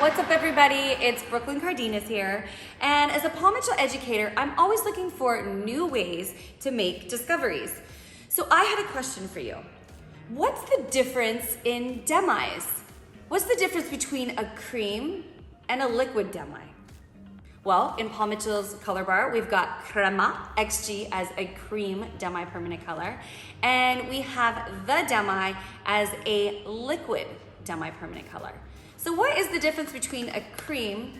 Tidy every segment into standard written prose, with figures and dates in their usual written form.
What's up, everybody? It's Brooklyn Cardenas here. And as a palmitoll educator, I'm always looking for new ways to make discoveries. So I had a question for you. What's the difference in demis? What's the difference between a cream and a liquid demi? Well, in Palmitoll's color bar, we've got Crema XG as a cream demi-permanent color, and we have the Demi as a liquid demi-permanent color. So what is the difference between a cream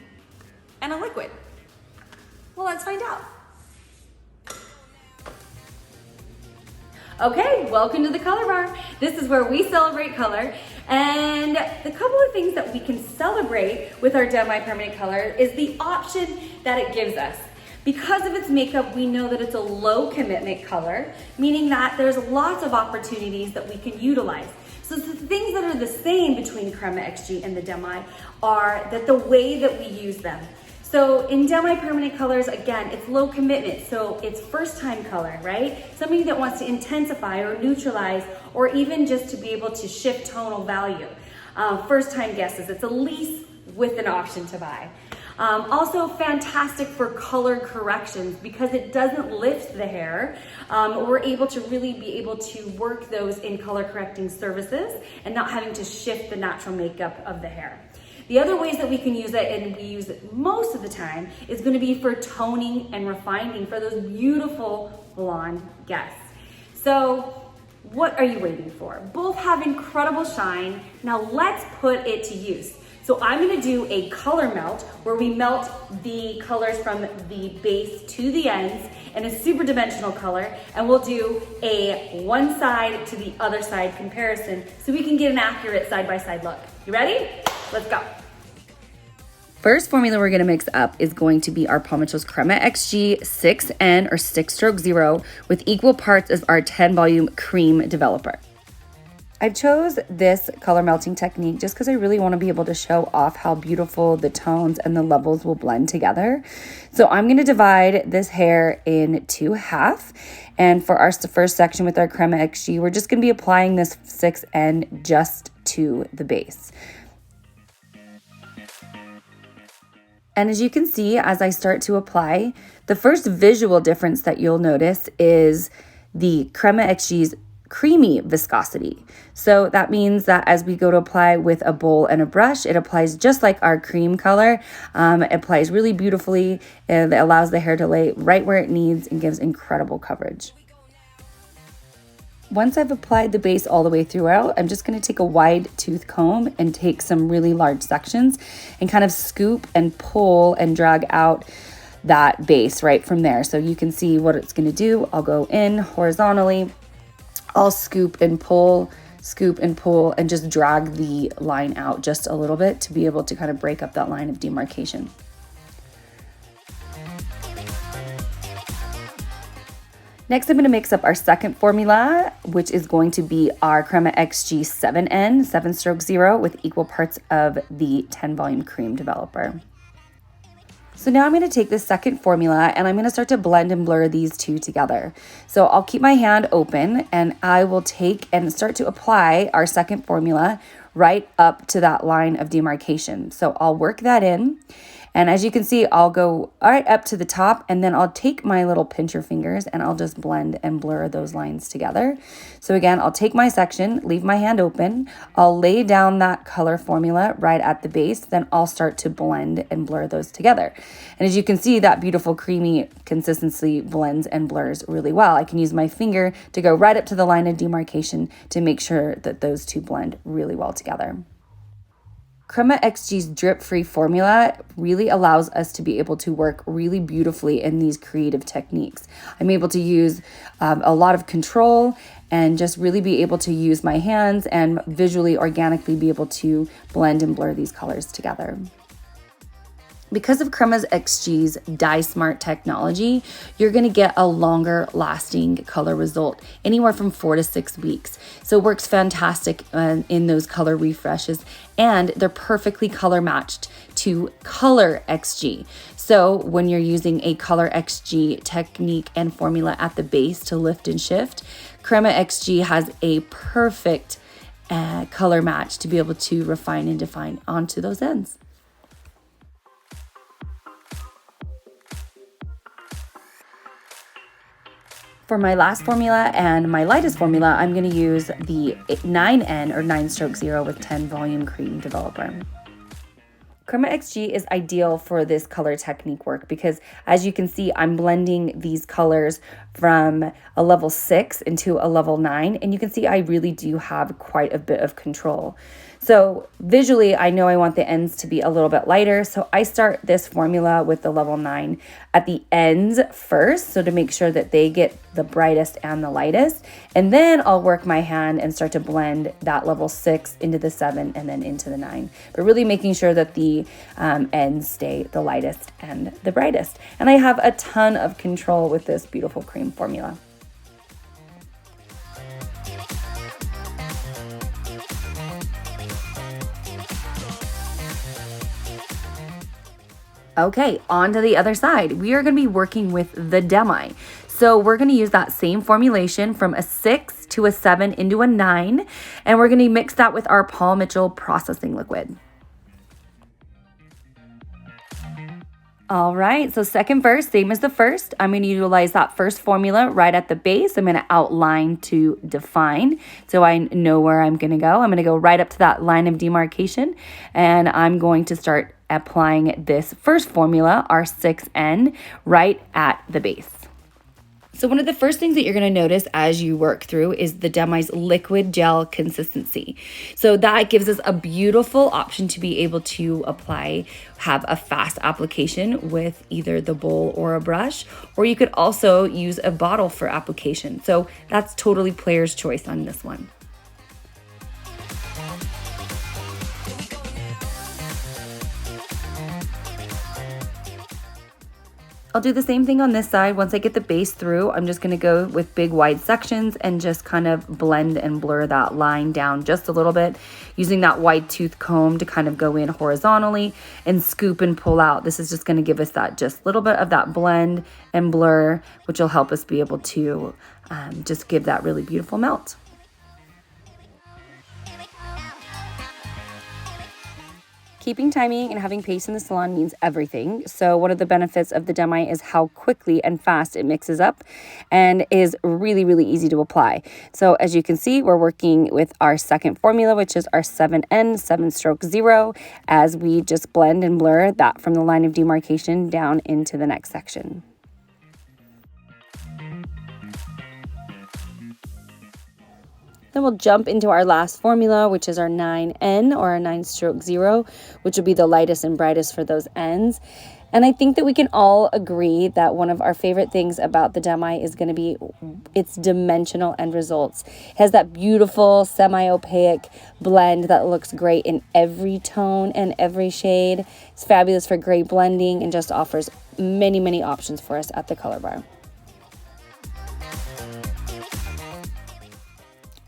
and a liquid? Well, let's find out. Okay, welcome to the color bar. This is where we celebrate color. And the couple of things that we can celebrate with our demi-permanent color is the option that it gives us. Because of its makeup, we know that it's a low commitment color, meaning that there's lots of opportunities that we can utilize. So the things that are the same between Crema XG and the Demi are that the way that we use them. So in demi-permanent colors, again, it's low commitment, so it's first time color, right? Somebody that wants to intensify or neutralize or even just to be able to shift tonal value. First time guesses, it's a lease with an option to buy. Also fantastic for color corrections because it doesn't lift the hair. We're able to really be able to work those in color correcting services and not having to shift the natural makeup of the hair. The other ways that we can use it, and we use it most of the time, is going to be for toning and refining for those beautiful blonde guests. So what are you waiting for? Both have incredible shine. Now let's put it to use. So I'm going to do a color melt where we melt the colors from the base to the ends in a super dimensional color, and we'll do a one side to the other side comparison so we can get an accurate side-by-side look. You ready? Let's go. First formula we're going to mix up is going to be our Palmitoll's Crema XG 6N or 6-stroke-0 with equal parts of our 10 volume cream developer. I chose this color melting technique just because I really want to be able to show off how beautiful the tones and the levels will blend together. So I'm going to divide this hair in two halves. And for our first section with our Crema XG, we're just going to be applying this 6N just to the base. And as you can see, as I start to apply, the first visual difference that you'll notice is the Crema XG's creamy viscosity. So that means that as we go to apply with a bowl and a brush, it applies just like our cream color. It applies really beautifully, and it allows the hair to lay right where it needs and gives incredible coverage. Once I've applied the base all the way throughout, I'm just going to take a wide tooth comb and take some really large sections and kind of scoop and pull and drag out that base right from there. So you can see what it's going to do. I'll go in horizontally. I'll scoop and pull, and just drag the line out just a little bit to be able to kind of break up that line of demarcation. Next, I'm going to mix up our second formula, which is going to be our Crema XG 7N, 7-stroke-0, with equal parts of the 10 volume cream developer. So now I'm going to take this second formula and I'm going to start to blend and blur these two together. So I'll keep my hand open and I will take and start to apply our second formula right up to that line of demarcation. So I'll work that in. And as you can see, I'll go right up to the top and then I'll take my little pincher fingers and I'll just blend and blur those lines together. So again, I'll take my section, leave my hand open, I'll lay down that color formula right at the base, then I'll start to blend and blur those together. And as you can see, that beautiful creamy consistency blends and blurs really well. I can use my finger to go right up to the line of demarcation to make sure that those two blend really well together. Crema XG's drip-free formula really allows us to be able to work really beautifully in these creative techniques. I'm able to use a lot of control and just really be able to use my hands and visually, organically be able to blend and blur these colors together. Because of Crema XG's Dye Smart technology, you're going to get a longer lasting color result, anywhere from 4 to 6 weeks. So it works fantastic in those color refreshes, and they're perfectly color matched to Color XG. So when you're using a Color XG technique and formula at the base to lift and shift, Crema XG has a perfect color match to be able to refine and define onto those ends. For my last formula and my lightest formula, I'm going to use the 9N or 9 stroke 0 with 10 volume cream developer. Crema XG is ideal for this color technique work because, as you can see, I'm blending these colors from a level 6 into a level 9, and you can see I really do have quite a bit of control. So visually, I know I want the ends to be a little bit lighter, so I start this formula with the level 9 at the ends first, so to make sure that they get the brightest and the lightest, and then I'll work my hand and start to blend that level 6 into the 7 and then into the 9, but really making sure that the ends stay the lightest and the brightest. And I have a ton of control with this beautiful cream formula. Okay, on to the other side. We are going to be working with the Demi. So we're going to use that same formulation from a 6 to a 7 into a 9, and we're going to mix that with our Paul Mitchell processing liquid. All right, so second verse, same as the first. I'm going to utilize that first formula right at the base. I'm going to outline to define so I know where I'm going to go. I'm going to go right up to that line of demarcation, and I'm going to start applying this first formula, our 6N, right at the base. So one of the first things that you're going to notice as you work through is the Demi's liquid gel consistency. So that gives us a beautiful option to be able to have a fast application with either the bowl or a brush, or you could also use a bottle for application. So that's totally player's choice on this one. I'll do the same thing on this side. Once I get the base through, I'm just going to go with big wide sections and just kind of blend and blur that line down just a little bit, using that wide tooth comb to kind of go in horizontally and scoop and pull out. This is just going to give us that just little bit of that blend and blur, which will help us be able to just give that really beautiful melt. Keeping timing and having pace in the salon means everything. So one of the benefits of the Demi is how quickly and fast it mixes up and is really, really easy to apply. So as you can see, we're working with our second formula, which is our 7N, 7 stroke 0, as we just blend and blur that from the line of demarcation down into the next section. Then we'll jump into our last formula, which is our 9N or our 9 stroke 0, which will be the lightest and brightest for those ends. And I think that we can all agree that one of our favorite things about the Demi is going to be its dimensional end results. It has that beautiful semi-opaque blend that looks great in every tone and every shade. It's fabulous for great blending and just offers many, many options for us at the color bar.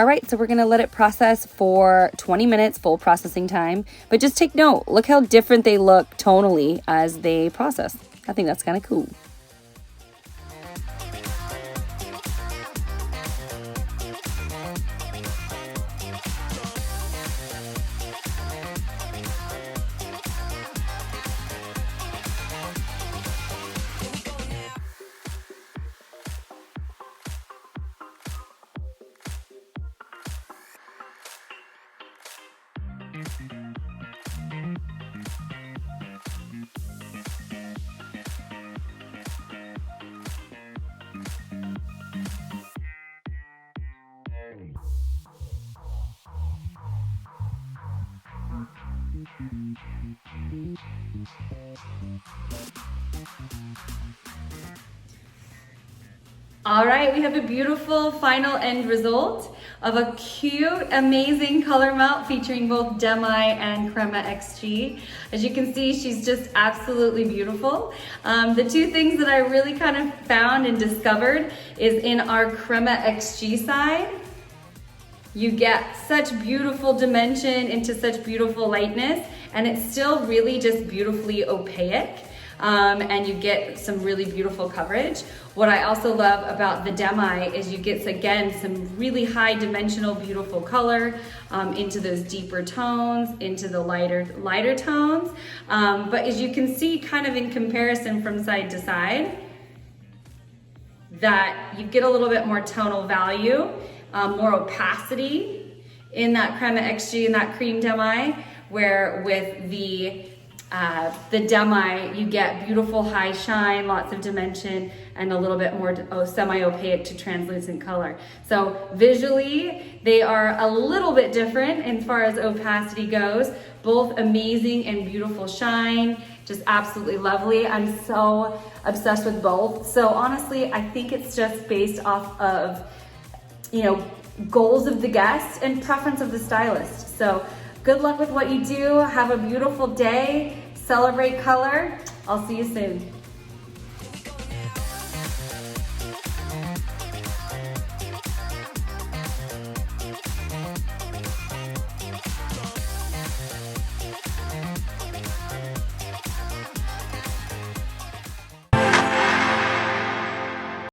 All right, so we're gonna let it process for 20 minutes, full processing time. But just take note, look how different they look tonally as they process. I think that's kind of cool. All right, we have a beautiful final end result of a cute, amazing color melt featuring both Demi and Crema XG. As you can see, she's just absolutely beautiful. The two things that I really kind of found and discovered is in our Crema XG side, you get such beautiful dimension into such beautiful lightness, and it's still really just beautifully opaque. And you get some really beautiful coverage. What I also love about the Demi is you get, again, some really high dimensional, beautiful color into those deeper tones, into the lighter tones. But as you can see, kind of in comparison from side to side, that you get a little bit more tonal value, more opacity in that Crema XG and that cream demi, where with the demi, you get beautiful high shine, lots of dimension, and a little bit more semi-opaque to translucent color. So visually, they are a little bit different as far as opacity goes. Both amazing and beautiful shine, just absolutely lovely. I'm so obsessed with both. So honestly, I think it's just based off of, you know, goals of the guest and preference of the stylist. So good luck with what you do. Have a beautiful day. Celebrate color. I'll see you soon.